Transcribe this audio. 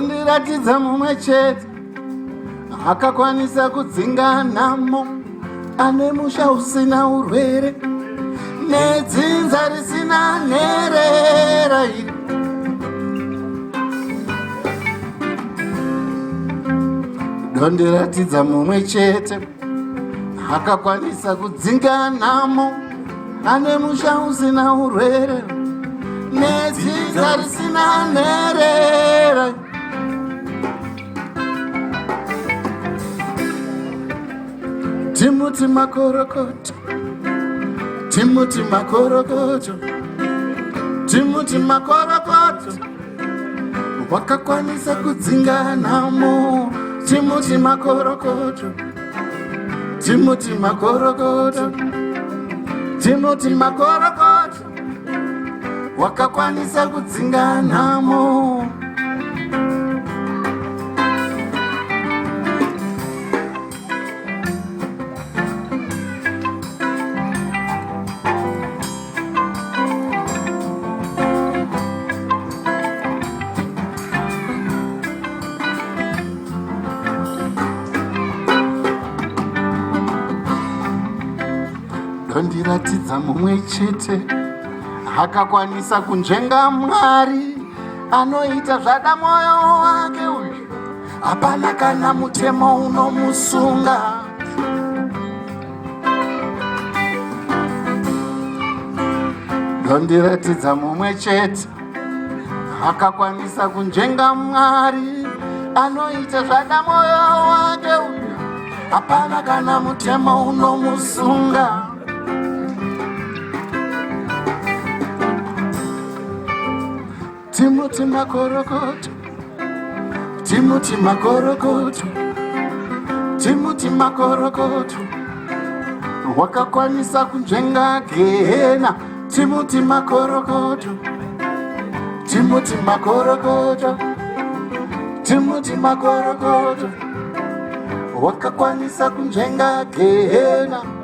Dondiratidza mumwe chete akakwanisa kudzinga nhamo, ane musha usina urwere nedzinza risina nherera. Dondiratidza mumwe chete akakwanisa kudzinga nhamo, ane musha usina urwere nedzinza risina nherera. Timothy Makorokoto, Timothy Makorokoto, Timothy Makorokoto, wakakwanisa kudzinga nhamo. Timothy Makorokoto, Timothy Makorokoto, Timothy Makorokoto, wakakwanisa kudzinga nhamo. Dondiratidza mumwe chete akakwanisa kunzvenga Mwari, anoita zvada mwoyo wake uyu, hapana kana mutemo unomusunga. Dondiratidza mumwe chete akakwanisa kunzvenga Mwari, anoita zvada mwoyo wake uyu, hapana kana mutemo unomusunga. Timothy Makorokoto, Timothy Makorokoto, Timothy Makorokoto, wakakwanisa kunzvenga Gehena. Timothy Makorokoto, Timothy Makorokoto, Timothy Makorokoto, wakakwanisa kunzvenga Gehena.